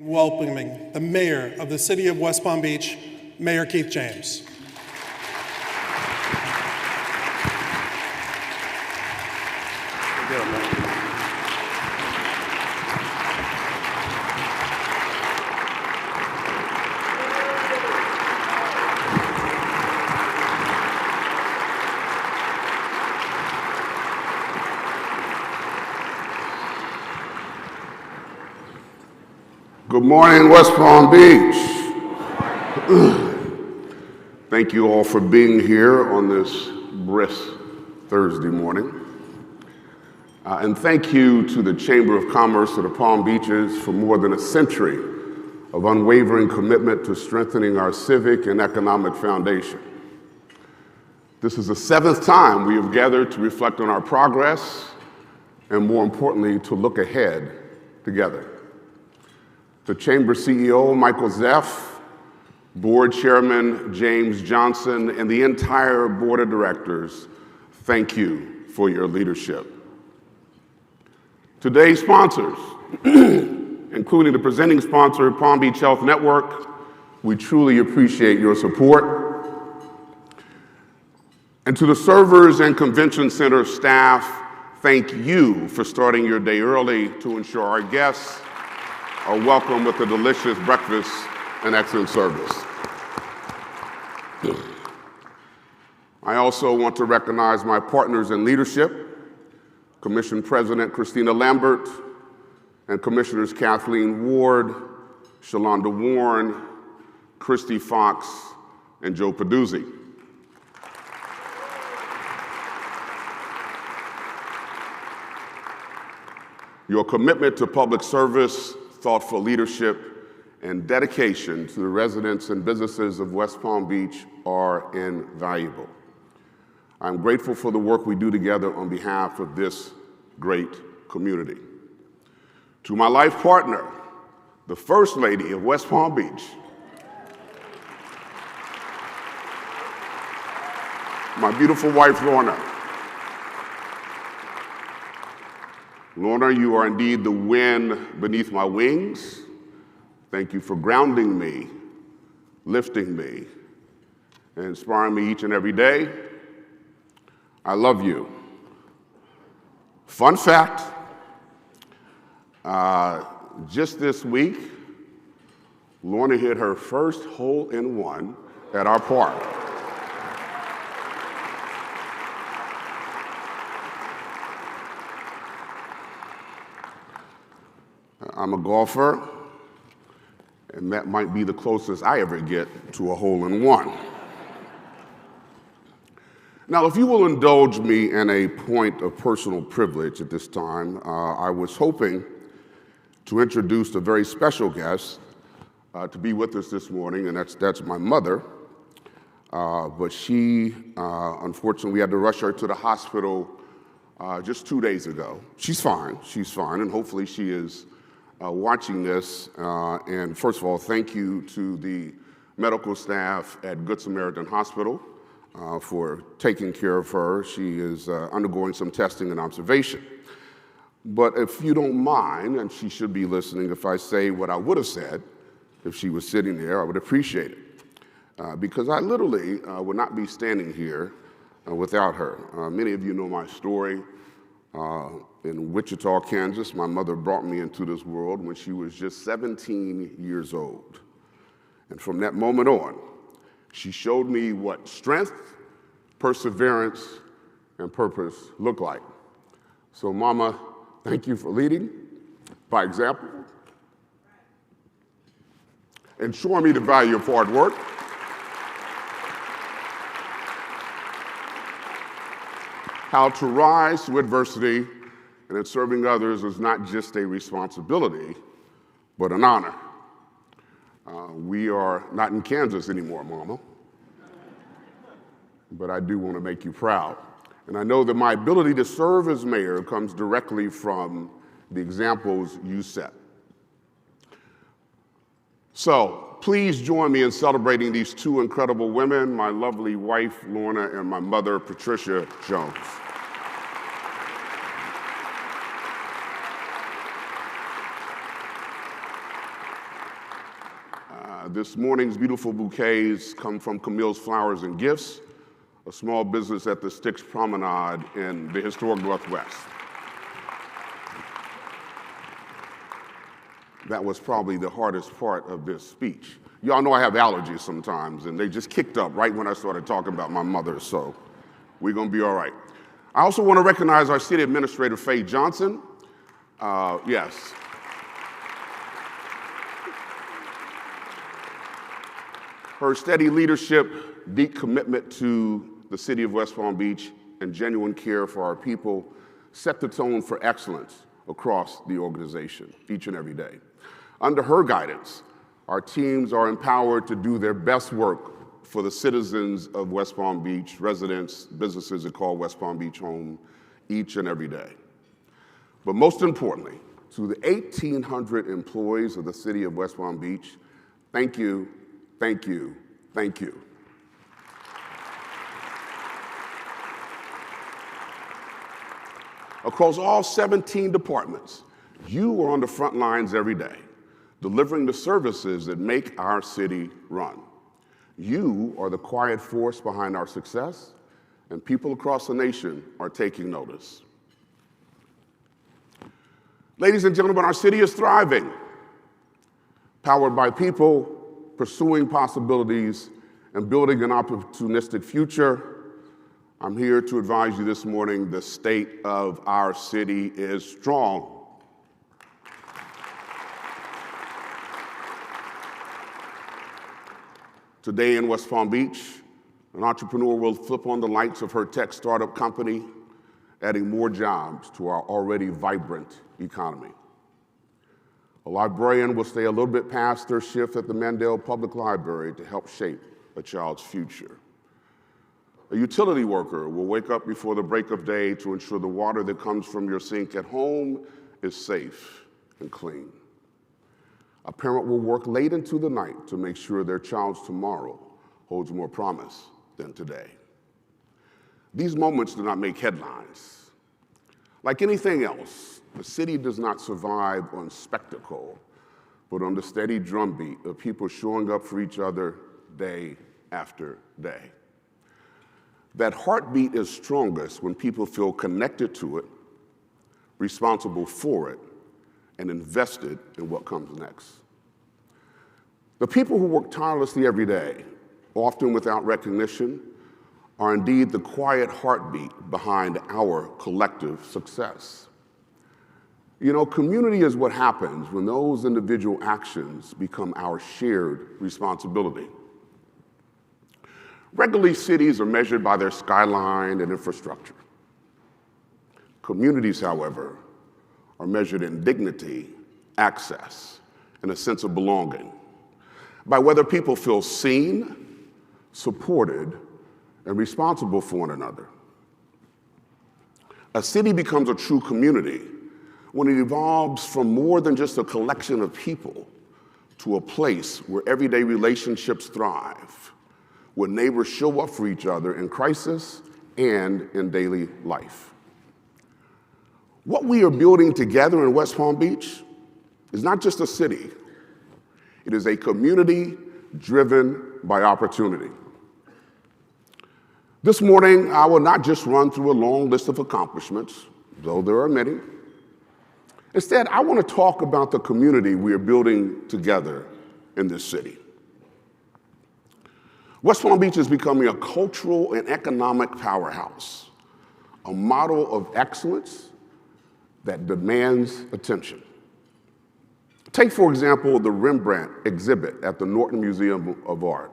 Welcoming the mayor of the city of West Palm Beach, Mayor Keith James. Good morning, West Palm Beach. Thank you all for being here on this brisk Thursday morning. And thank you to the Chamber of Commerce of the Palm Beaches for more than a century of unwavering commitment to strengthening our civic and economic foundation. This is the 7th time we have gathered to reflect on our progress and, more importantly, to look ahead together. The Chamber CEO, Michael Zeff, Board Chairman James Johnson, and the entire Board of Directors, thank you for your leadership. Today's sponsors, including the presenting sponsor, Palm Beach Health Network, we truly appreciate your support. And to the servers and convention center staff, thank you for starting your day early to ensure our guests are welcome with a delicious breakfast and excellent service. I also want to recognize my partners in leadership, Commission President Christina Lambert, and Commissioners Kathleen Ward, Shalonda Warren, Christy Fox, and Joe Peduzzi. Your commitment to public service, thoughtful leadership, and dedication to the residents and businesses of West Palm Beach are invaluable. I'm grateful for the work we do together on behalf of this great community. To my life partner, the First Lady of West Palm Beach, my beautiful wife, Lorna. Lorna, you are indeed the wind beneath my wings. Thank you for grounding me, lifting me, and inspiring me each and every day. I love you. Fun fact, just this week, Lorna hit her first hole-in-one at our park. I'm a golfer, and that might be the closest I ever get to a hole-in-one. Now, if you will indulge me in a point of personal privilege at this time, I was hoping to introduce a very special guest to be with us this morning, and that's my mother. But she, unfortunately, we had to rush her to the hospital just 2 days ago. She's fine, and hopefully she is watching this. And first of all, thank you to the medical staff at Good Samaritan Hospital for taking care of her. She is undergoing some testing and observation. But if you don't mind, and she should be listening, if I say what I would have said if she was sitting there, I would appreciate it. Because I literally would not be standing here without her. Many of you know my story. In Wichita, Kansas, my mother brought me into this world when she was just 17 years old. And from that moment on, she showed me what strength, perseverance, and purpose look like. So, Mama, thank you for leading by example and showing me the value of hard work. How to rise to adversity and that serving others is not just a responsibility, but an honor. We are not in Kansas anymore, Mama, but I do want to make you proud. And I know that my ability to serve as mayor comes directly from the examples you set. So please join me in celebrating these two incredible women, my lovely wife, Lorna, and my mother, Patricia Jones. This morning's beautiful bouquets come from Camille's Flowers and Gifts, a small business at the Styx Promenade in the historic Northwest. That was probably the hardest part of this speech. Y'all know I have allergies sometimes, and they just kicked up right when I started talking about my mother, so we're gonna be all right. I also want to recognize our city administrator, Faye Johnson. Yes. Her steady leadership, deep commitment to the city of West Palm Beach, and genuine care for our people set the tone for excellence across the organization each and every day. Under her guidance, our teams are empowered to do their best work for the citizens of West Palm Beach, residents, businesses that call West Palm Beach home each and every day. But most importantly, to the 1,800 employees of the city of West Palm Beach, thank you, thank you, thank you. Across all 17 departments, you are on the front lines every day, delivering the services that make our city run. You are the quiet force behind our success, and people across the nation are taking notice. Ladies and gentlemen, our city is thriving, powered by people pursuing possibilities and building an opportunistic future. I'm here to advise you this morning the state of our city is strong. Today in West Palm Beach, an entrepreneur will flip on the lights of her tech startup company, adding more jobs to our already vibrant economy. A librarian will stay a little bit past their shift at the Mandel Public Library to help shape a child's future. A utility worker will wake up before the break of day to ensure the water that comes from your sink at home is safe and clean. A parent will work late into the night to make sure their child's tomorrow holds more promise than today. These moments do not make headlines. Like anything else, the city does not survive on spectacle, but on the steady drumbeat of people showing up for each other day after day. That heartbeat is strongest when people feel connected to it, responsible for it, and invested in what comes next. The people who work tirelessly every day, often without recognition, are indeed the quiet heartbeat behind our collective success. You know, community is what happens when those individual actions become our shared responsibility. Regularly, cities are measured by their skyline and infrastructure. Communities, however, are measured in dignity, access, and a sense of belonging, by whether people feel seen, supported, and responsible for one another. A city becomes a true community when it evolves from more than just a collection of people to a place where everyday relationships thrive, where neighbors show up for each other in crisis and in daily life. What we are building together in West Palm Beach is not just a city. It is a community driven by opportunity. This morning, I will not just run through a long list of accomplishments, though there are many. Instead, I want to talk about the community we are building together in this city. West Palm Beach is becoming a cultural and economic powerhouse, a model of excellence that demands attention. Take, for example, the Rembrandt exhibit at the Norton Museum of Art,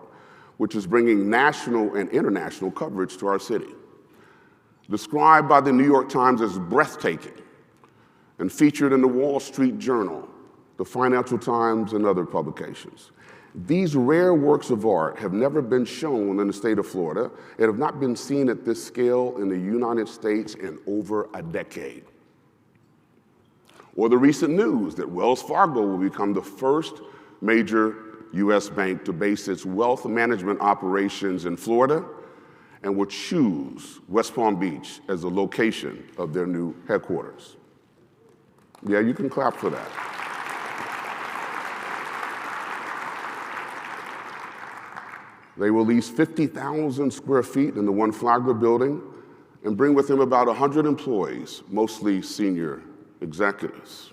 which is bringing national and international coverage to our city. Described by the New York Times as breathtaking and featured in the Wall Street Journal, the Financial Times, and other publications. These rare works of art have never been shown in the state of Florida and have not been seen at this scale in the United States in over a decade. Or the recent news that Wells Fargo will become the first major U.S. bank to base its wealth management operations in Florida and will choose West Palm Beach as the location of their new headquarters. Yeah, you can clap for that. They will lease 50,000 square feet in the One Flagler building and bring with them about 100 employees, mostly senior executives.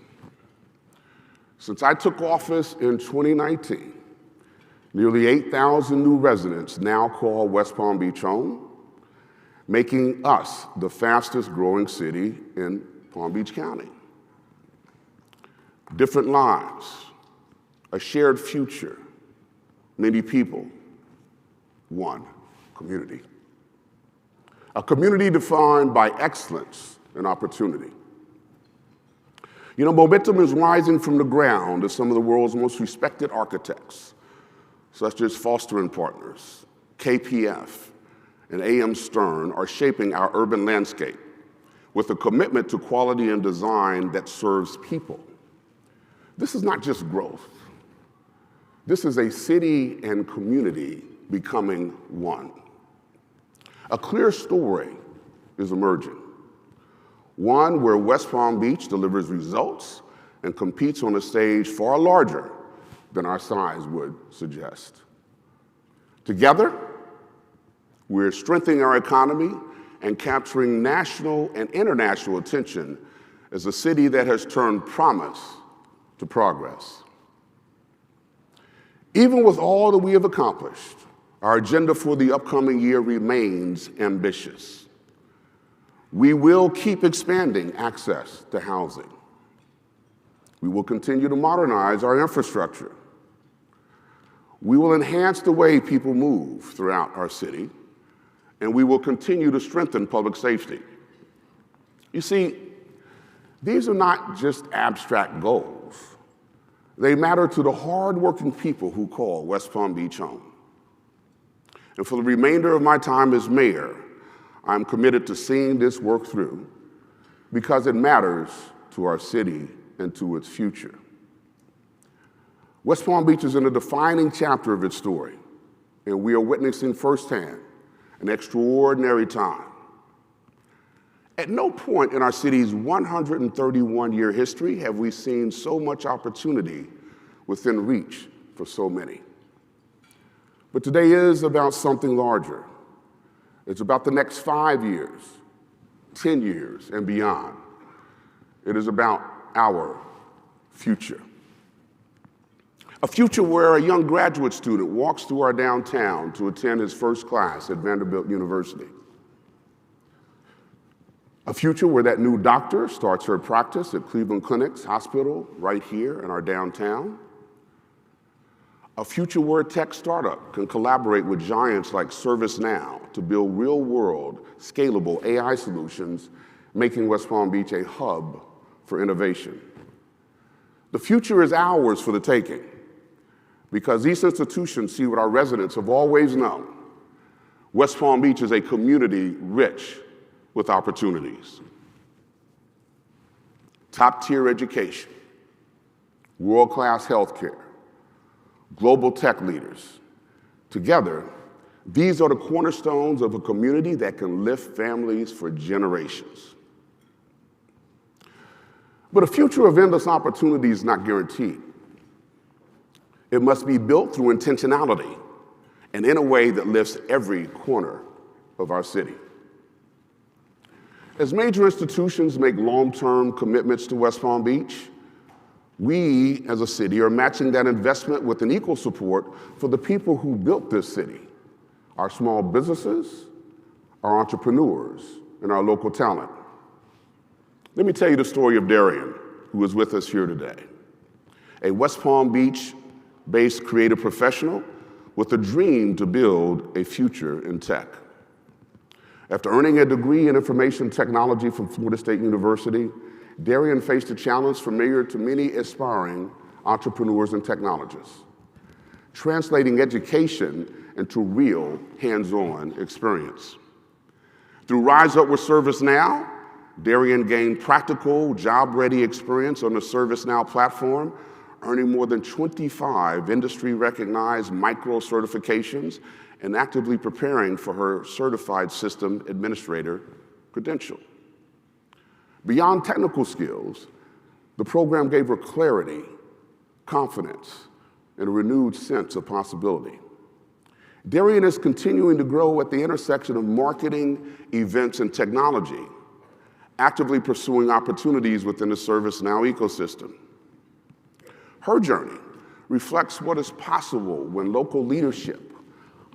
Since I took office in 2019, nearly 8,000 new residents now call West Palm Beach home, making us the fastest growing city in Palm Beach County. Different lives, a shared future, many people, one community. A community defined by excellence and opportunity. You know, momentum is rising from the ground as some of the world's most respected architects, such as Foster & Partners, KPF, and A.M. Stern, are shaping our urban landscape with a commitment to quality and design that serves people. This is not just growth. This is a city and community becoming one. A clear story is emerging, one where West Palm Beach delivers results and competes on a stage far larger than our size would suggest. Together, we're strengthening our economy and capturing national and international attention as a city that has turned promise to progress. Even with all that we have accomplished, our agenda for the upcoming year remains ambitious. We will keep expanding access to housing. We will continue to modernize our infrastructure. We will enhance the way people move throughout our city, and we will continue to strengthen public safety. You see, these are not just abstract goals. They matter to the hardworking people who call West Palm Beach home. And for the remainder of my time as mayor, I'm committed to seeing this work through because it matters to our city and to its future. West Palm Beach is in a defining chapter of its story, and we are witnessing firsthand an extraordinary time. At no point in our city's 131-year history have we seen so much opportunity within reach for so many. But today is about something larger. It's about the next 5 years, 10 years, and beyond. It is about our future. A future where a young graduate student walks through our downtown to attend his first class at Vanderbilt University. A future where that new doctor starts her practice at Cleveland Clinic's hospital right here in our downtown. A future where a tech startup can collaborate with giants like ServiceNow to build real-world, scalable AI solutions, making West Palm Beach a hub for innovation. The future is ours for the taking, because these institutions see what our residents have always known. West Palm Beach is a community rich with opportunities. Top-tier education, world-class healthcare, global tech leaders. Together, these are the cornerstones of a community that can lift families for generations. But a future of endless opportunity is not guaranteed. It must be built through intentionality and in a way that lifts every corner of our city. As major institutions make long-term commitments to West Palm Beach, we as a city are matching that investment with an equal support for the people who built this city, our small businesses, our entrepreneurs, and our local talent. Let me tell you the story of Darian, who is with us here today. A West Palm Beach-based creative professional with a dream to build a future in tech. After earning a degree in information technology from Florida State University, Darian faced a challenge familiar to many aspiring entrepreneurs and technologists, translating education into real hands-on experience. Through Rise Up with ServiceNow, Darian gained practical, job-ready experience on the ServiceNow platform, earning more than 25 industry-recognized micro-certifications and actively preparing for her Certified System Administrator credential. Beyond technical skills, the program gave her clarity, confidence, and a renewed sense of possibility. Darien is continuing to grow at the intersection of marketing, events, and technology, actively pursuing opportunities within the ServiceNow ecosystem. Her journey reflects what is possible when local leadership,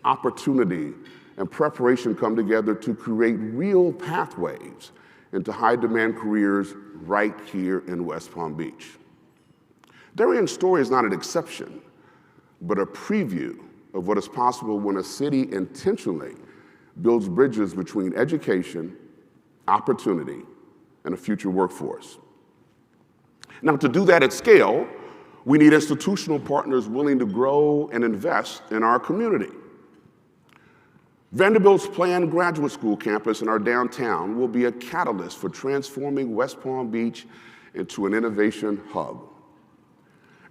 opportunity, and preparation come together to create real pathways into high-demand careers right here in West Palm Beach. Darien's story is not an exception, but a preview of what is possible when a city intentionally builds bridges between education, opportunity, and a future workforce. Now, to do that at scale, we need institutional partners willing to grow and invest in our community. Vanderbilt's planned graduate school campus in our downtown will be a catalyst for transforming West Palm Beach into an innovation hub.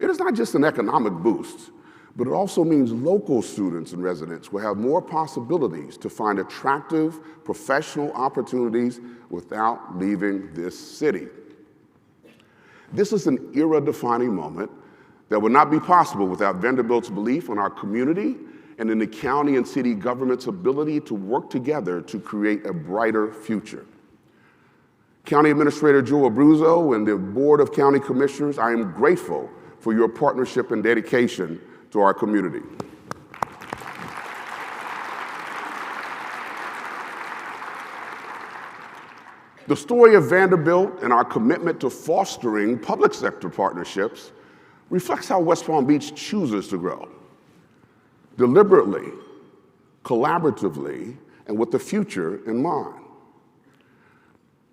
It is not just an economic boost, but it also means local students and residents will have more possibilities to find attractive professional opportunities without leaving this city. This is an era-defining moment that would not be possible without Vanderbilt's belief in our community and in the county and city government's ability to work together to create a brighter future. County Administrator Joe Abruzzo and the Board of County Commissioners, I am grateful for your partnership and dedication to our community. The story of Vanderbilt and our commitment to fostering public sector partnerships reflects how West Palm Beach chooses to grow. Deliberately, collaboratively, and with the future in mind.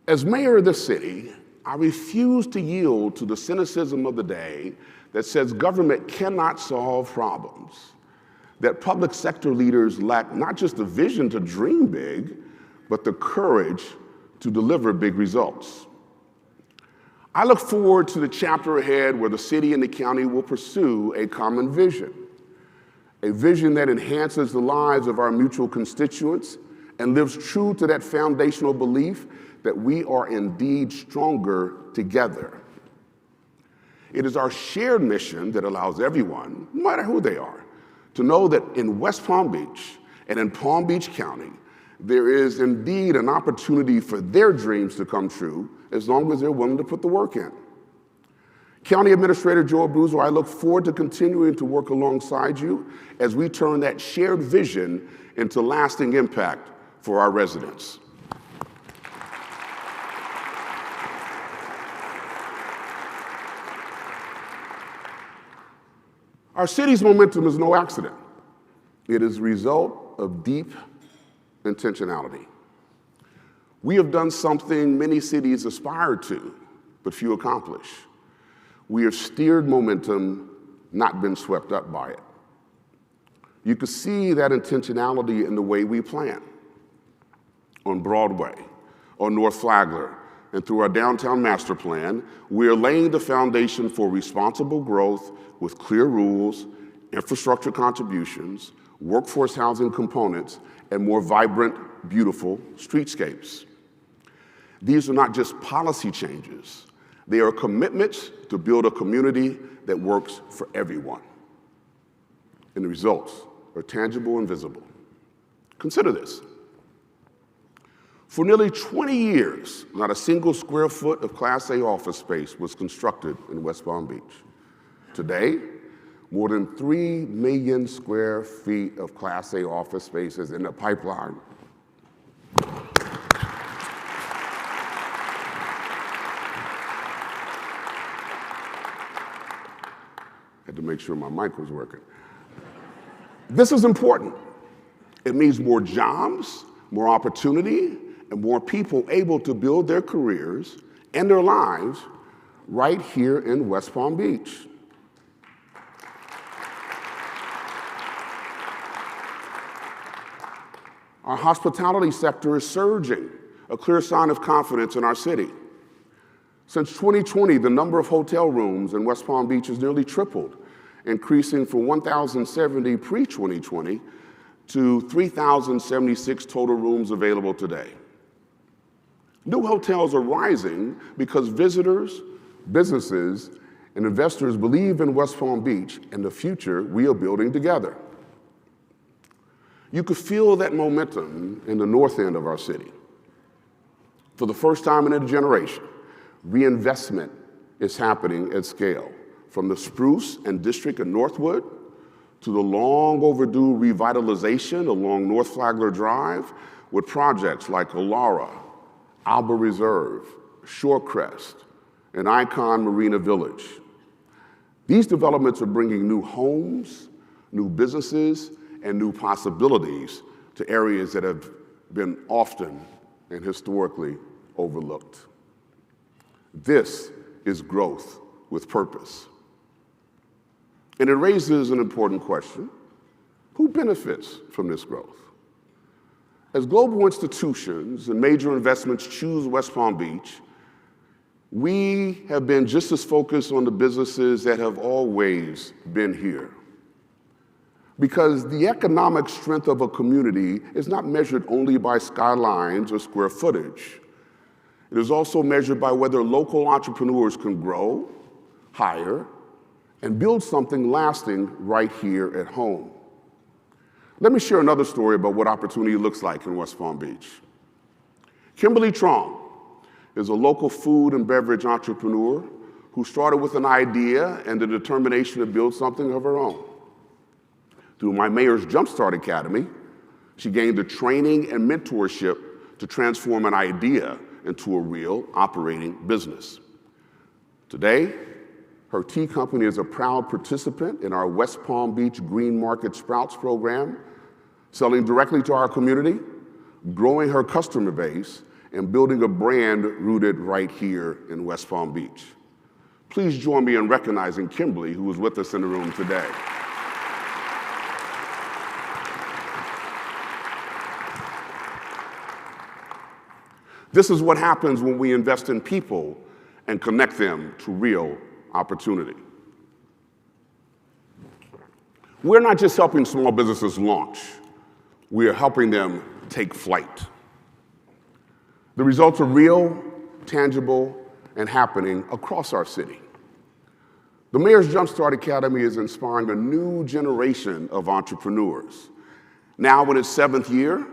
As mayor of the city, I refuse to yield to the cynicism of the day that says government cannot solve problems, that public sector leaders lack not just the vision to dream big, but the courage to deliver big results. I look forward to the chapter ahead where the city and the county will pursue a common vision, a vision that enhances the lives of our mutual constituents and lives true to that foundational belief that we are indeed stronger together. It is our shared mission that allows everyone, no matter who they are, to know that in West Palm Beach and in Palm Beach County, there is indeed an opportunity for their dreams to come true as long as they're willing to put the work in. County Administrator Joe Abruzzo, I look forward to continuing to work alongside you as we turn that shared vision into lasting impact for our residents. Our city's momentum is no accident. It is a result of deep intentionality. We have done something many cities aspire to, but few accomplish. We have steered momentum, not been swept up by it. You can see that intentionality in the way we plan. On Broadway, on North Flagler, and through our downtown master plan, we are laying the foundation for responsible growth with clear rules, infrastructure contributions, workforce housing components, and more vibrant, beautiful streetscapes. These are not just policy changes. They are commitments to build a community that works for everyone. And the results are tangible and visible. Consider this. For nearly 20 years, not a single square foot of Class A office space was constructed in West Palm Beach. Today, more than 3 million square feet of Class A office space is in the pipeline. Had to make sure my mic was working. This is important. It means more jobs, more opportunity, and more people able to build their careers and their lives right here in West Palm Beach. Our hospitality sector is surging, a clear sign of confidence in our city. Since 2020, the number of hotel rooms in West Palm Beach has nearly tripled, increasing from 1,070 pre-2020 to 3,076 total rooms available today. New hotels are rising because visitors, businesses, and investors believe in West Palm Beach and the future we are building together. You could feel that momentum in the north end of our city. For the first time in a generation, reinvestment is happening at scale, from the Spruce and District in Northwood to the long overdue revitalization along North Flagler Drive with projects like Olara, Alba Reserve, Shorecrest, and Icon Marina Village. These developments are bringing new homes, new businesses, and new possibilities to areas that have been often and historically overlooked. This is growth with purpose. And it raises an important question: who benefits from this growth? As global institutions and major investments choose West Palm Beach, we have been just as focused on the businesses that have always been here. Because the economic strength of a community is not measured only by skylines or square footage. It is also measured by whether local entrepreneurs can grow, hire, and build something lasting right here at home. Let me share another story about what opportunity looks like in West Palm Beach. Kimberly Trong is a local food and beverage entrepreneur who started with an idea and the determination to build something of her own. Through my Mayor's Jumpstart Academy, she gained the training and mentorship to transform an idea into a real operating business. Today, her tea company is a proud participant in our West Palm Beach Green Market Sprouts program, selling directly to our community, growing her customer base, and building a brand rooted right here in West Palm Beach. Please join me in recognizing Kimberly, who is with us in the room today. This is what happens when we invest in people and connect them to real opportunity. We're not just helping small businesses launch, we are helping them take flight. The results are real, tangible, and happening across our city. The Mayor's Jumpstart Academy is inspiring a new generation of entrepreneurs. Now in its 7th year,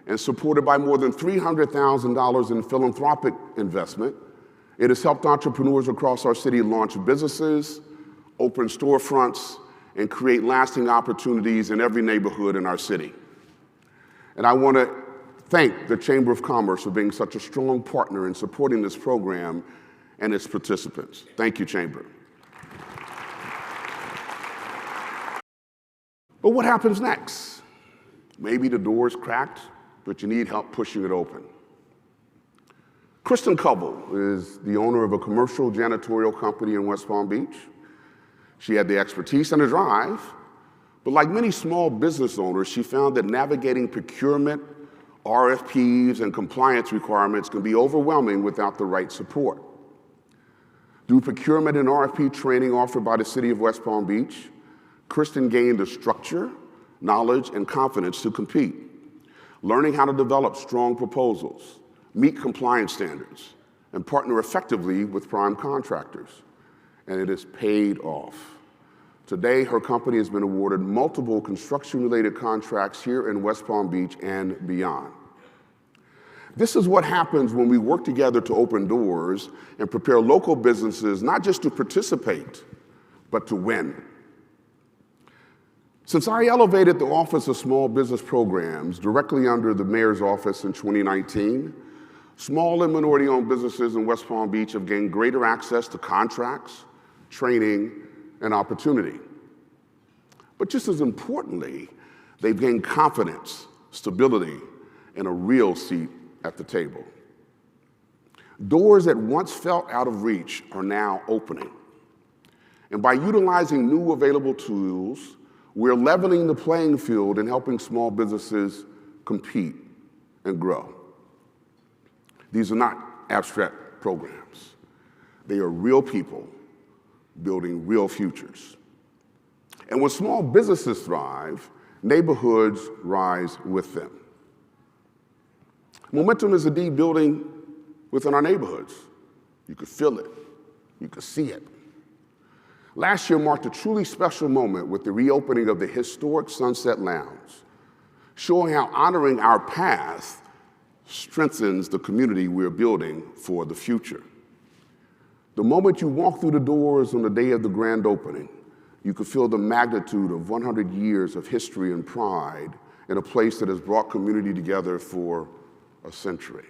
and supported by more than $300,000 in philanthropic investment, it has helped entrepreneurs across our city launch businesses, open storefronts, and create lasting opportunities in every neighborhood in our city. And I want to thank the Chamber of Commerce for being such a strong partner in supporting this program and its participants. Thank you, Chamber. But what happens next? Maybe the door is cracked, but you need help pushing it open. Kristen Covell is the owner of a commercial janitorial company in West Palm Beach. She had the expertise and the drive, but like many small business owners, she found that navigating procurement, RFPs, and compliance requirements can be overwhelming without the right support. Through procurement and RFP training offered by the City of West Palm Beach, Kristen gained the structure, knowledge, and confidence to compete, learning how to develop strong proposals, meet compliance standards, and partner effectively with prime contractors. And it has paid off. Today, her company has been awarded multiple construction-related contracts here in West Palm Beach and beyond. This is what happens when we work together to open doors and prepare local businesses not just to participate, but to win. Since I elevated the Office of Small Business Programs directly under the Mayor's office in 2019, small and minority-owned businesses in West Palm Beach have gained greater access to contracts, training, and opportunity. But just as importantly, they've gained confidence, stability, and a real seat at the table. Doors that once felt out of reach are now opening. And by utilizing new available tools, we're leveling the playing field and helping small businesses compete and grow. These are not abstract programs. They are real people building real futures. And when small businesses thrive, neighborhoods rise with them. Momentum is indeed building within our neighborhoods. You could feel it. You could see it. Last year marked a truly special moment with the reopening of the historic Sunset Lounge. showing how honoring our past strengthens the community we're building for the future. The moment you walk through the doors on the day of the grand opening, you could feel the magnitude of 100 years of history and pride in a place that has brought community together for a century.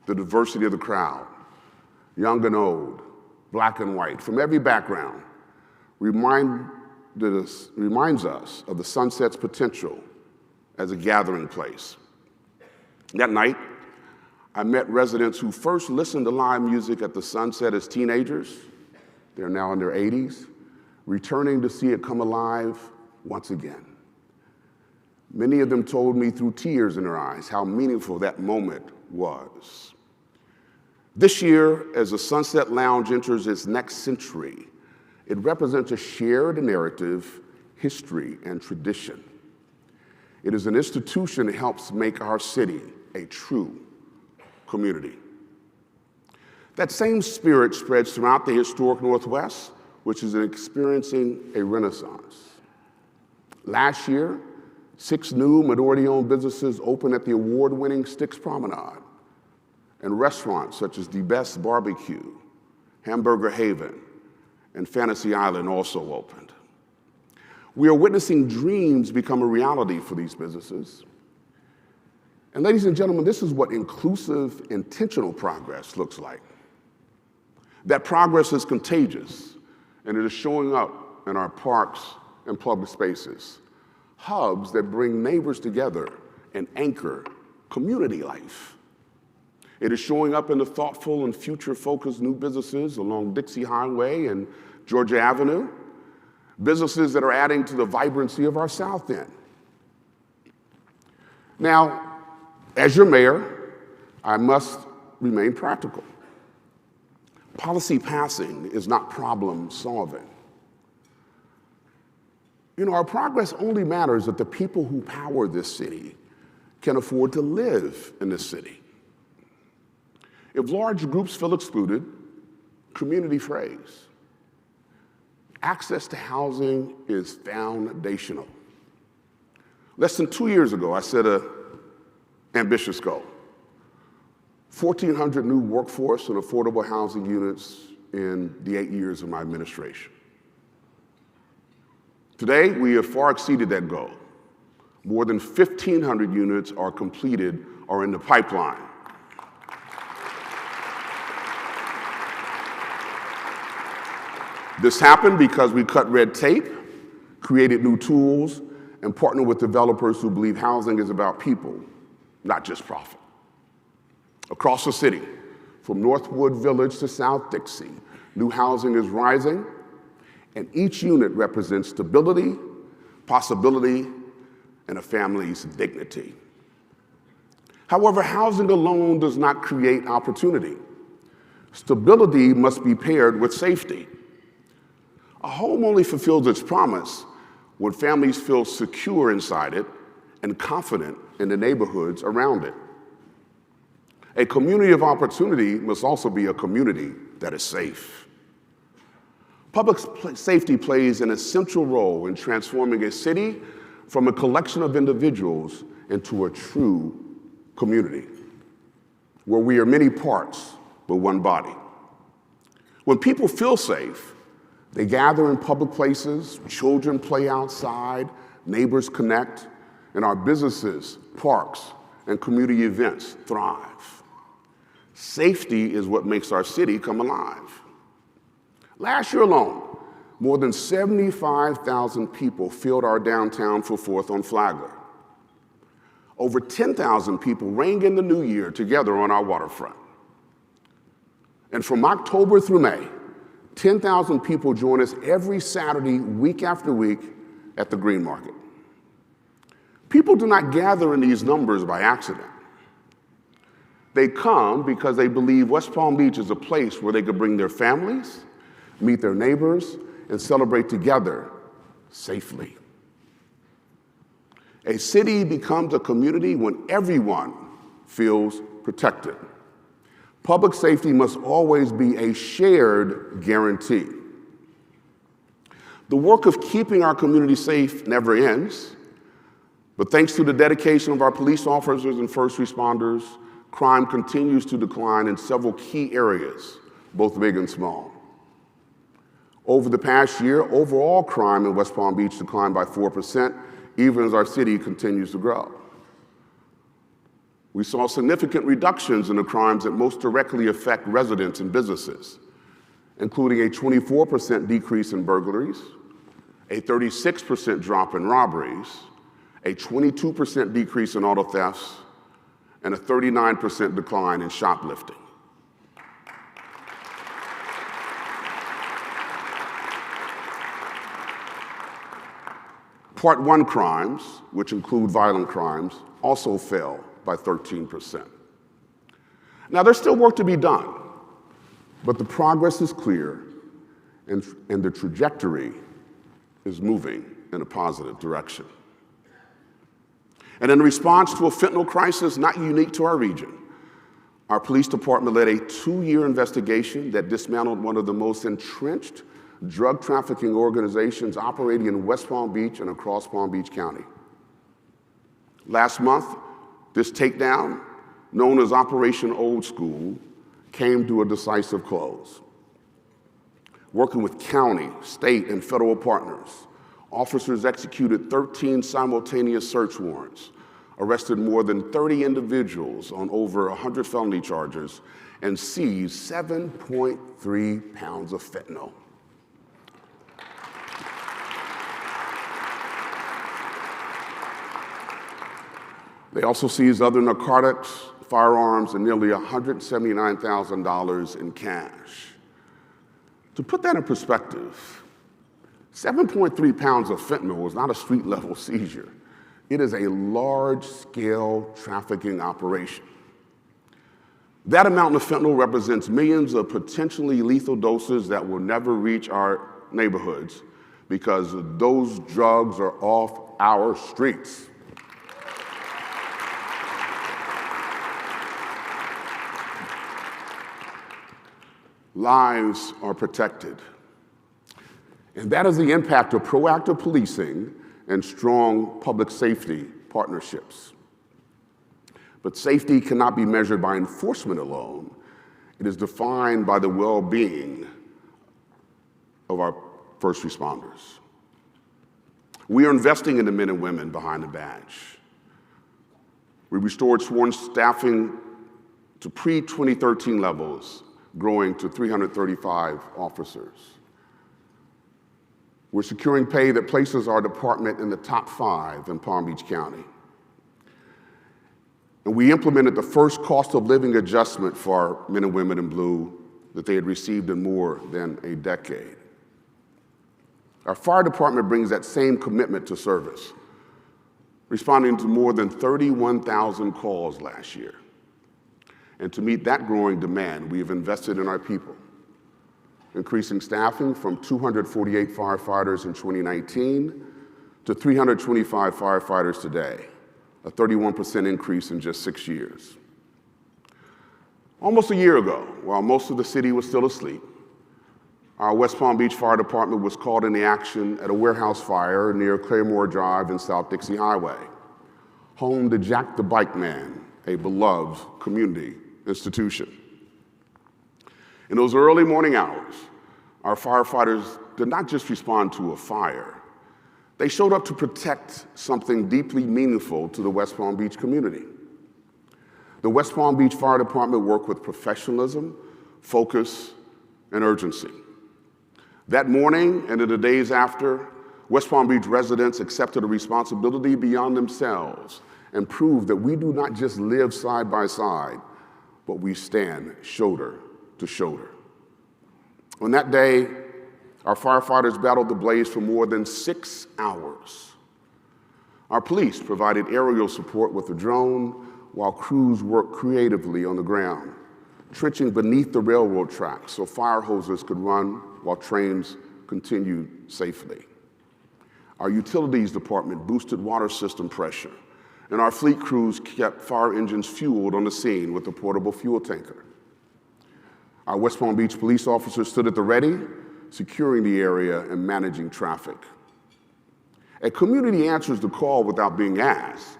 The diversity of the crowd, young and old, black and white, from every background, reminds us of the Sunset's potential as a gathering place. That night, I met residents who first listened to live music at the Sunset as teenagers. They're now in their 80s, returning to see it come alive once again. Many of them told me through tears in their eyes how meaningful that moment was. This year, as the Sunset Lounge enters its next century, it represents a shared narrative, history, and tradition. It is an institution that helps make our city a true community. That same spirit spreads throughout the historic Northwest, which is experiencing a renaissance. Last year, 6 new minority-owned businesses opened at the award-winning Styx Promenade, and restaurants such as The Best Barbecue, Hamburger Haven, and Fantasy Island also opened. We are witnessing dreams become a reality for these businesses. And ladies and gentlemen, this is what inclusive, intentional progress looks like. That progress is contagious, and it is showing up in our parks and public spaces, hubs that bring neighbors together and anchor community life. It is showing up in the thoughtful and future-focused new businesses along Dixie Highway and Georgia Avenue, businesses that are adding to the vibrancy of our South End. Now, as your mayor, I must remain practical. Policy passing is not problem solving. Our progress only matters if the people who power this city can afford to live in this city. If large groups feel excluded, community frays. Access to housing is foundational. Less than 2 years ago, I set an ambitious goal: 1,400 new workforce and affordable housing units in the 8 years of my administration. Today, we have far exceeded that goal. More than 1,500 units are completed or in the pipeline. This happened because we cut red tape, created new tools, and partnered with developers who believe housing is about people, not just profit. Across the city, from Northwood Village to South Dixie, new housing is rising, and each unit represents stability, possibility, and a family's dignity. However, housing alone does not create opportunity. Stability must be paired with safety. A home only fulfills its promise when families feel secure inside it and confident in the neighborhoods around it. A community of opportunity must also be a community that is safe. Public safety plays an essential role in transforming a city from a collection of individuals into a true community, where we are many parts but one body. When people feel safe, they gather in public places, children play outside, neighbors connect, and our businesses, parks, and community events thrive. Safety is what makes our city come alive. Last year alone, more than 75,000 people filled our downtown for 4th on Flagler. Over 10,000 people rang in the new year together on our waterfront. And from October through May, 10,000 people join us every Saturday, week after week, at the Green Market. People do not gather in these numbers by accident. They come because they believe West Palm Beach is a place where they could bring their families, meet their neighbors, and celebrate together safely. A city becomes a community when everyone feels protected. Public safety must always be a shared guarantee. The work of keeping our community safe never ends. But thanks to the dedication of our police officers and first responders, crime continues to decline in several key areas, both big and small. Over the past year, overall crime in West Palm Beach declined by 4%, even as our city continues to grow. We saw significant reductions in the crimes that most directly affect residents and businesses, including a 24% decrease in burglaries, a 36% drop in robberies, a 22% decrease in auto thefts, and a 39% decline in shoplifting. Part 1 crimes, which include violent crimes, also fell by 13%. Now, there's still work to be done, but the progress is clear and the trajectory is moving in a positive direction. And in response to a fentanyl crisis not unique to our region, our police department led a 2-year investigation that dismantled one of the most entrenched drug trafficking organizations operating in West Palm Beach and across Palm Beach County. Last month, this takedown, known as Operation Old School, came to a decisive close. Working with county, state, and federal partners, officers executed 13 simultaneous search warrants, arrested more than 30 individuals on over 100 felony charges, and seized 7.3 pounds of fentanyl. They also seized other narcotics, firearms, and nearly $179,000 in cash. To put that in perspective, 7.3 pounds of fentanyl was not a street-level seizure. It is a large-scale trafficking operation. That amount of fentanyl represents millions of potentially lethal doses that will never reach our neighborhoods because those drugs are off our streets. Lives are protected. And that is the impact of proactive policing and strong public safety partnerships. But safety cannot be measured by enforcement alone. It is defined by the well-being of our first responders. We are investing in the men and women behind the badge. We restored sworn staffing to pre-2013 levels, growing to 335 officers. We're securing pay that places our department in the top 5 in Palm Beach County. And we implemented the first cost of living adjustment for our men and women in blue that they had received in more than a decade. Our fire department brings that same commitment to service, responding to more than 31,000 calls last year. And to meet that growing demand, we have invested in our people, increasing staffing from 248 firefighters in 2019 to 325 firefighters today, a 31% increase in just 6 years. Almost a year ago, while most of the city was still asleep, our West Palm Beach Fire Department was called into action at a warehouse fire near Claymore Drive and South Dixie Highway, home to Jack the Bike Man, a beloved community institution. In those early morning hours, our firefighters did not just respond to a fire. They showed up to protect something deeply meaningful to the West Palm Beach community. The West Palm Beach Fire Department worked with professionalism, focus, and urgency. That morning and in the days after, West Palm Beach residents accepted a responsibility beyond themselves and proved that we do not just live side by side, but we stand shoulder to shoulder. On that day, our firefighters battled the blaze for more than 6 hours. Our police provided aerial support with a drone while crews worked creatively on the ground, trenching beneath the railroad tracks so fire hoses could run while trains continued safely. Our utilities department boosted water system pressure, and our fleet crews kept fire engines fueled on the scene with a portable fuel tanker. Our West Palm Beach police officers stood at the ready, securing the area and managing traffic. A community answers the call without being asked,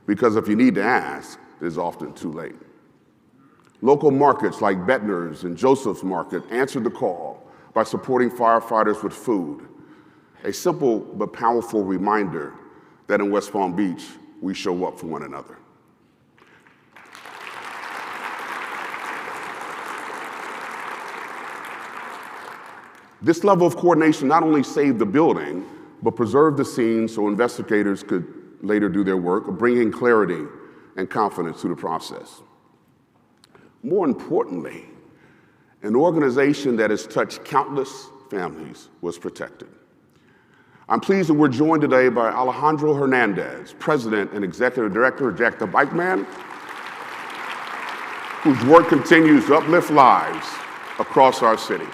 because if you need to ask, it is often too late. Local markets like Bettner's and Joseph's Market answered the call by supporting firefighters with food, a simple but powerful reminder that in West Palm Beach, we show up for one another. This level of coordination not only saved the building, but preserved the scene so investigators could later do their work, bringing clarity and confidence to the process. More importantly, an organization that has touched countless families was protected. I'm pleased that we're joined today by Alejandro Hernandez, President and Executive Director of Jack the Bike Man, whose work continues to uplift lives across our city.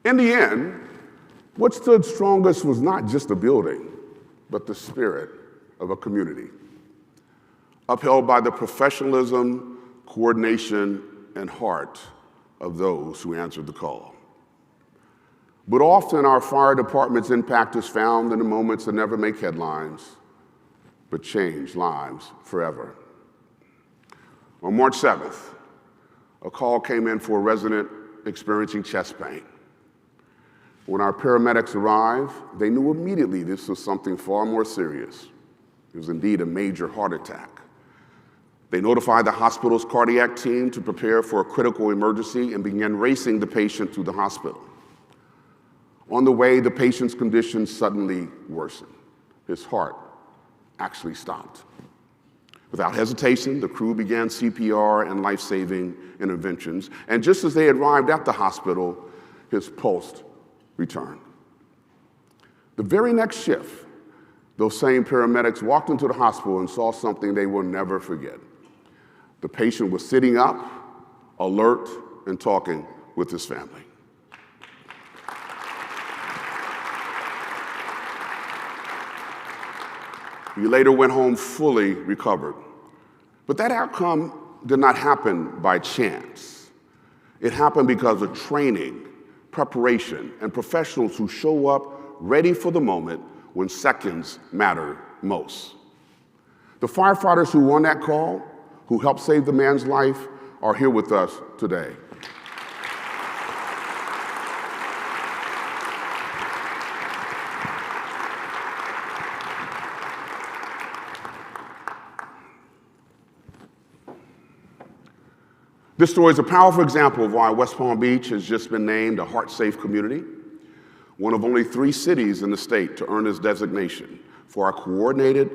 In the end, what stood strongest was not just a building, but the spirit of a community, upheld by the professionalism, coordination, and heart of those who answered the call. But often our fire department's impact is found in the moments that never make headlines, but change lives forever. On March 7th, a call came in for a resident experiencing chest pain. When our paramedics arrived, they knew immediately this was something far more serious. It was indeed a major heart attack. They notified the hospital's cardiac team to prepare for a critical emergency and began racing the patient to the hospital. On the way, the patient's condition suddenly worsened. His heart actually stopped. Without hesitation, the crew began CPR and life-saving interventions, and just as they arrived at the hospital, his pulse returned. The very next shift, those same paramedics walked into the hospital and saw something they will never forget. The patient was sitting up, alert, and talking with his family. He later went home fully recovered. But that outcome did not happen by chance. It happened because of training, preparation, and professionals who show up ready for the moment when seconds matter most. The firefighters who won that call, who helped save the man's life, are here with us today. This story is a powerful example of why West Palm Beach has just been named a heart-safe community, one of only 3 cities in the state to earn this designation for our coordinated,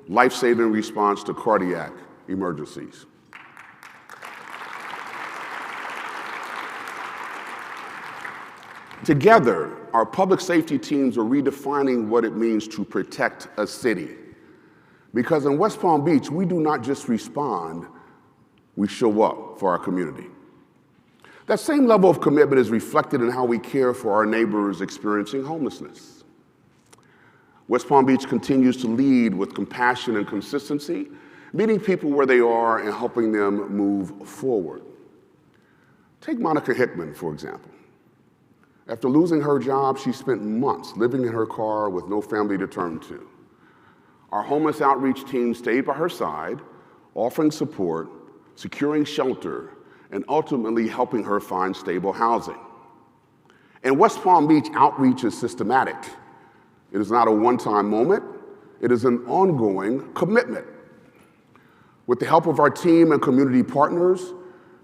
life-saving response to cardiac emergencies. Together, our public safety teams are redefining what it means to protect a city. Because in West Palm Beach, we do not just respond, we show up for our community. That same level of commitment is reflected in how we care for our neighbors experiencing homelessness. West Palm Beach continues to lead with compassion and consistency, meeting people where they are and helping them move forward. Take Monica Hickman, for example. After losing her job, she spent months living in her car with no family to turn to. Our homeless outreach team stayed by her side, offering support, securing shelter, and ultimately helping her find stable housing. In West Palm Beach, outreach is systematic. It is not a one-time moment. It is an ongoing commitment. With the help of our team and community partners,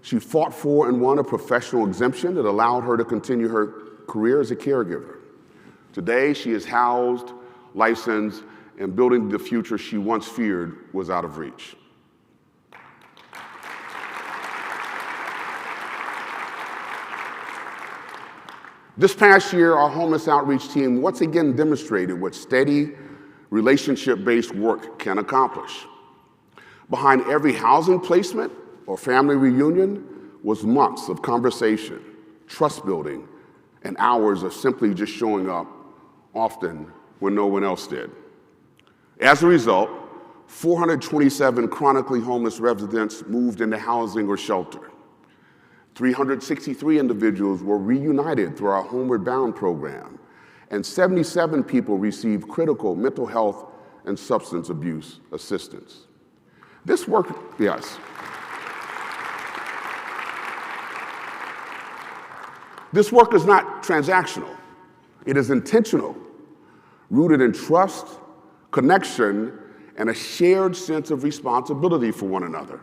she fought for and won a professional exemption that allowed her to continue her career as a caregiver. Today, she is housed, licensed, and building the future she once feared was out of reach. This past year, our homeless outreach team once again demonstrated what steady, relationship-based work can accomplish. Behind every housing placement or family reunion was months of conversation, trust building, and hours of simply just showing up, often when no one else did. As a result, 427 chronically homeless residents moved into housing or shelter. 363 individuals were reunited through our Homeward Bound program, and 77 people received critical mental health and substance abuse assistance. This work, yes. This work is not transactional. It is intentional, rooted in trust, connection, and a shared sense of responsibility for one another.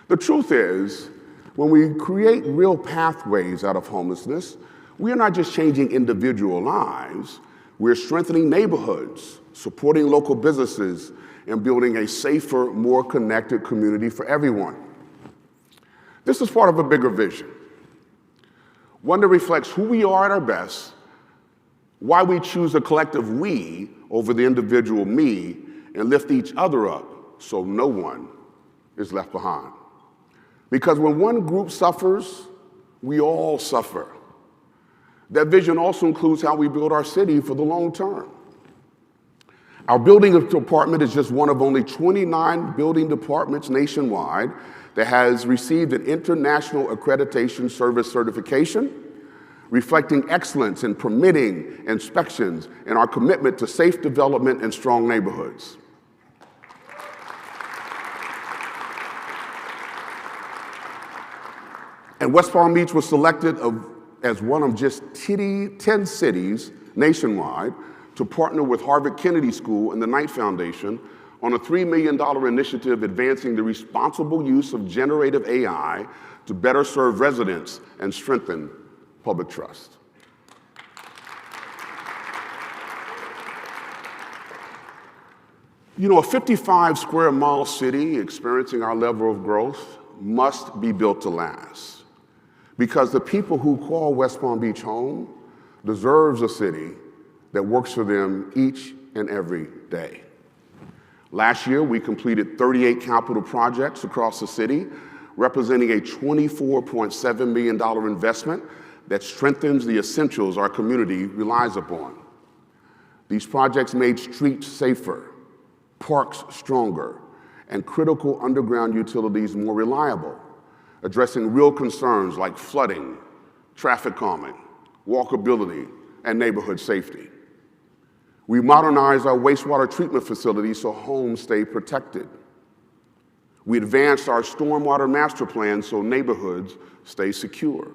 The truth is, when we create real pathways out of homelessness, we are not just changing individual lives, we're strengthening neighborhoods, supporting local businesses, and building a safer, more connected community for everyone. This is part of a bigger vision, one that reflects who we are at our best, why we choose the collective we over the individual me, and lift each other up so no one is left behind. Because when one group suffers, we all suffer. That vision also includes how we build our city for the long term. Our building department is just one of only 29 building departments nationwide that has received an international accreditation service certification, reflecting excellence in permitting, inspections, and our commitment to safe development and strong neighborhoods. And West Palm Beach was selected as one of just 10 cities nationwide to partner with Harvard Kennedy School and the Knight Foundation on a $3 million initiative advancing the responsible use of generative AI to better serve residents and strengthen public trust. You know, a 55 square mile city experiencing our level of growth must be built to last, because the people who call West Palm Beach home deserves a city that works for them each and every day. Last year, we completed 38 capital projects across the city, representing a $24.7 million investment that strengthens the essentials our community relies upon. These projects made streets safer, parks stronger, and critical underground utilities more reliable, addressing real concerns like flooding, traffic calming, walkability, and neighborhood safety. We modernized our wastewater treatment facilities so homes stay protected. We advanced our stormwater master plan so neighborhoods stay secure.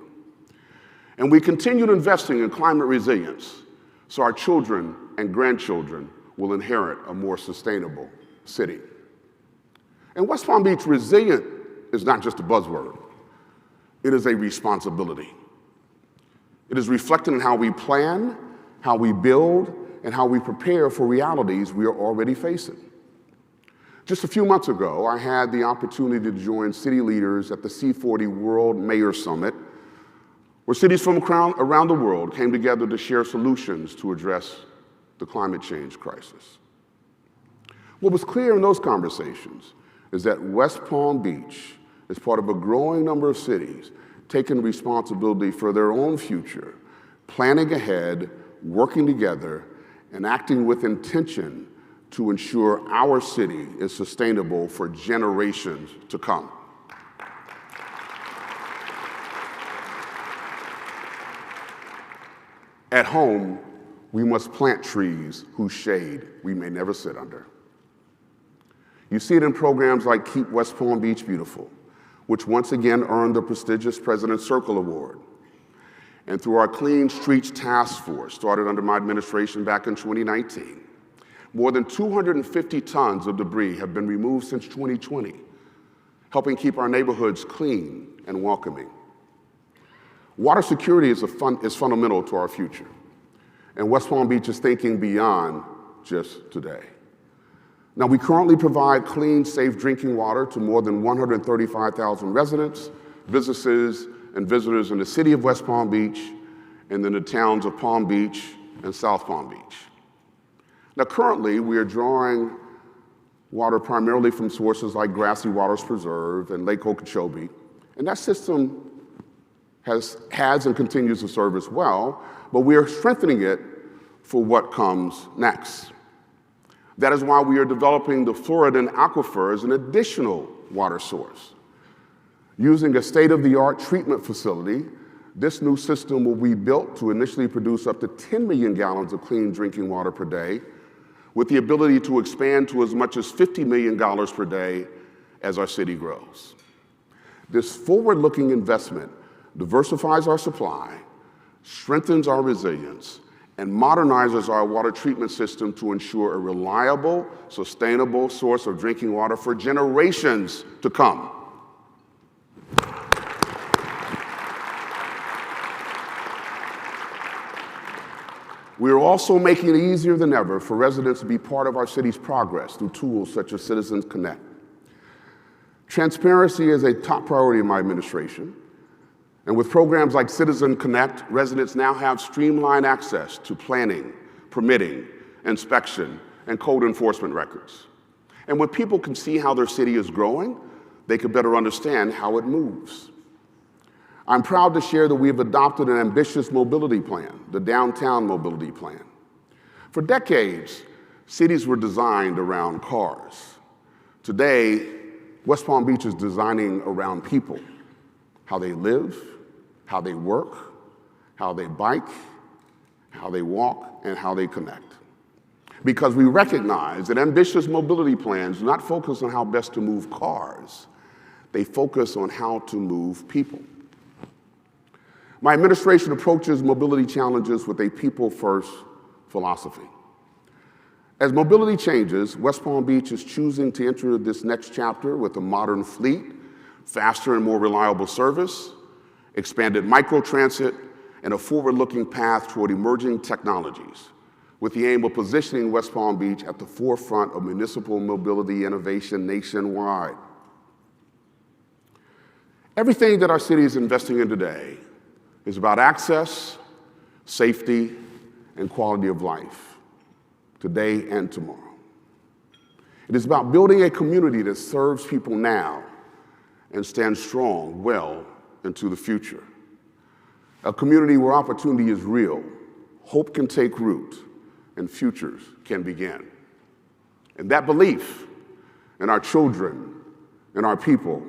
And we continued investing in climate resilience so our children and grandchildren will inherit a more sustainable city. And West Palm Beach resilient is not just a buzzword. It is a responsibility. It is reflected in how we plan, how we build, and how we prepare for realities we are already facing. Just a few months ago, I had the opportunity to join city leaders at the C40 World Mayor Summit, where cities from around the world came together to share solutions to address the climate change crisis. What was clear in those conversations is that West Palm Beach is part of a growing number of cities taking responsibility for their own future, planning ahead, working together, and acting with intention to ensure our city is sustainable for generations to come. At home, we must plant trees whose shade we may never sit under. You see it in programs like Keep West Palm Beach Beautiful, which once again earned the prestigious President's Circle Award. And through our Clean Streets Task Force, started under my administration back in 2019, more than 250 tons of debris have been removed since 2020, helping keep our neighborhoods clean and welcoming. Water security is fundamental to our future, and West Palm Beach is thinking beyond just today. Now, we currently provide clean, safe drinking water to more than 135,000 residents, businesses, and visitors in the city of West Palm Beach and in the towns of Palm Beach and South Palm Beach. Now, currently, we are drawing water primarily from sources like Grassy Waters Preserve and Lake Okeechobee, and that system has and continues to serve us well, but we are strengthening it for what comes next. That is why we are developing the Floridan Aquifer as an additional water source, using a state-of-the-art treatment facility This new system will be built to initially produce up to 10 million gallons of clean drinking water per day, with the ability to expand to as much as 50 million gallons per day as our city grows. This forward-looking investment diversifies our supply, strengthens our resilience, and modernizes our water treatment system to ensure a reliable, sustainable source of drinking water for generations to come. We are also making it easier than ever for residents to be part of our city's progress through tools such as Citizens Connect. Transparency is a top priority in my administration, and with programs like Citizen Connect, residents now have streamlined access to planning, permitting, inspection, and code enforcement records. And when people can see how their city is growing, they can better understand how it moves. I'm proud to share that we have adopted an ambitious mobility plan, the Downtown Mobility Plan. For decades, cities were designed around cars. Today, West Palm Beach is designing around people, how they live, how they work, how they bike, how they walk, and how they connect. Because we recognize that ambitious mobility plans do not focus on how best to move cars, they focus on how to move people. My administration approaches mobility challenges with a people-first philosophy. As mobility changes, West Palm Beach is choosing to enter this next chapter with a modern fleet, faster and more reliable service, expanded microtransit, and a forward-looking path toward emerging technologies, with the aim of positioning West Palm Beach at the forefront of municipal mobility innovation nationwide. Everything that our city is investing in today is about access, safety, and quality of life, today and tomorrow. It is about building a community that serves people now and stands strong well into the future. A community where opportunity is real, hope can take root, and futures can begin. And that belief in our children, in our people,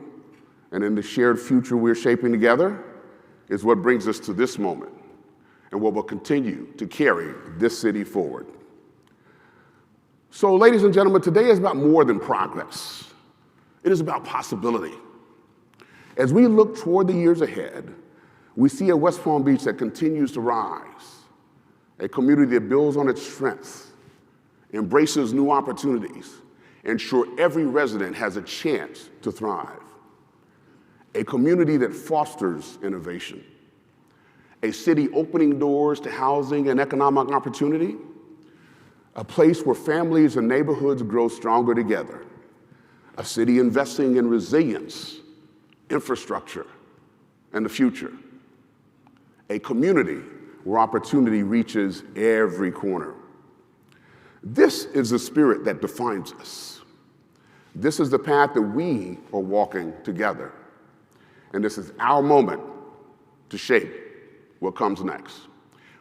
and in the shared future we're shaping together is what brings us to this moment and what will continue to carry this city forward. So, ladies and gentlemen, today is about more than progress. It is about possibility. As we look toward the years ahead, we see a West Palm Beach that continues to rise, a community that builds on its strengths, embraces new opportunities, ensure every resident has a chance to thrive. A community that fosters innovation, a city opening doors to housing and economic opportunity, a place where families and neighborhoods grow stronger together, a city investing in resilience, infrastructure, and the future, a community where opportunity reaches every corner. This is the spirit that defines us. This is the path that we are walking together. And this is our moment to shape what comes next.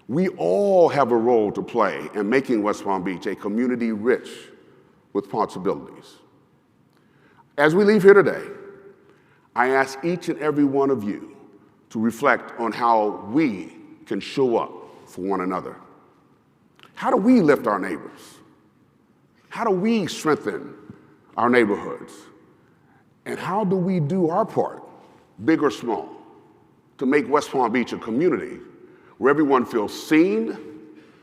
We all have a role to play in making West Palm Beach a community rich with possibilities. As we leave here today, I ask each and every one of you to reflect on how we can show up for one another. How do we lift our neighbors? How do we strengthen our neighborhoods? And how do we do our part, big or small, to make West Palm Beach a community where everyone feels seen,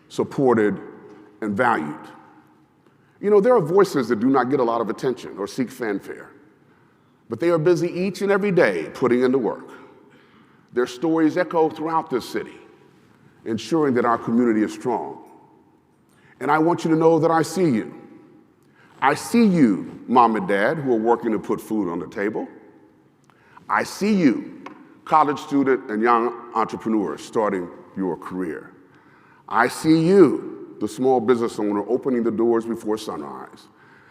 supported, and valued? You know, there are voices that do not get a lot of attention or seek fanfare, but they are busy each and every day putting in the work. Their stories echo throughout this city, ensuring that our community is strong. And I want you to know that I see you. I see you, mom and dad, who are working to put food on the table. I see you, college student and young entrepreneur starting your career. I see you, the small business owner opening the doors before sunrise,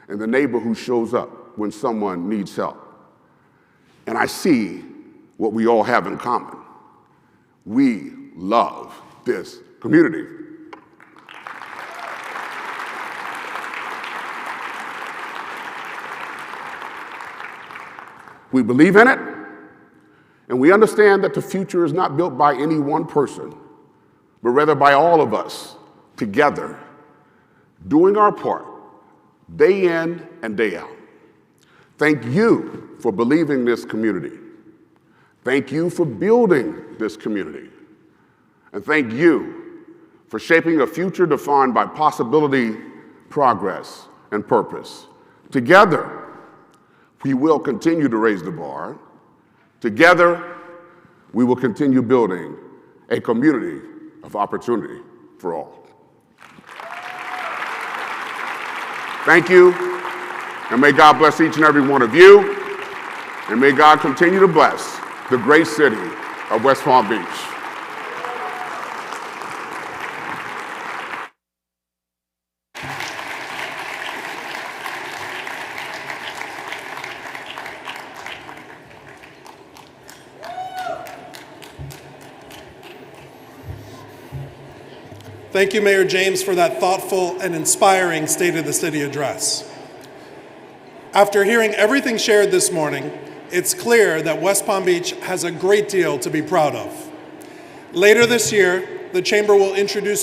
and the neighbor who shows up when someone needs help. And I see what we all have in common. We love this community. We believe in it, And we understand that the future is not built by any one person, but rather by all of us together, doing our part, day in and day out. Thank you for believing this community. Thank you for building this community. And thank you for shaping a future defined by possibility, progress, and purpose. Together, we will continue to raise the bar. Together, we will continue building a community of opportunity for all. Thank you, and may God bless each and every one of you, and may God continue to bless the great city of West Palm Beach. Thank you, Mayor James, for that thoughtful and inspiring State of the City address. After hearing everything shared this morning, it's clear that West Palm Beach has a great deal to be proud of. Later this year, the Chamber will introduce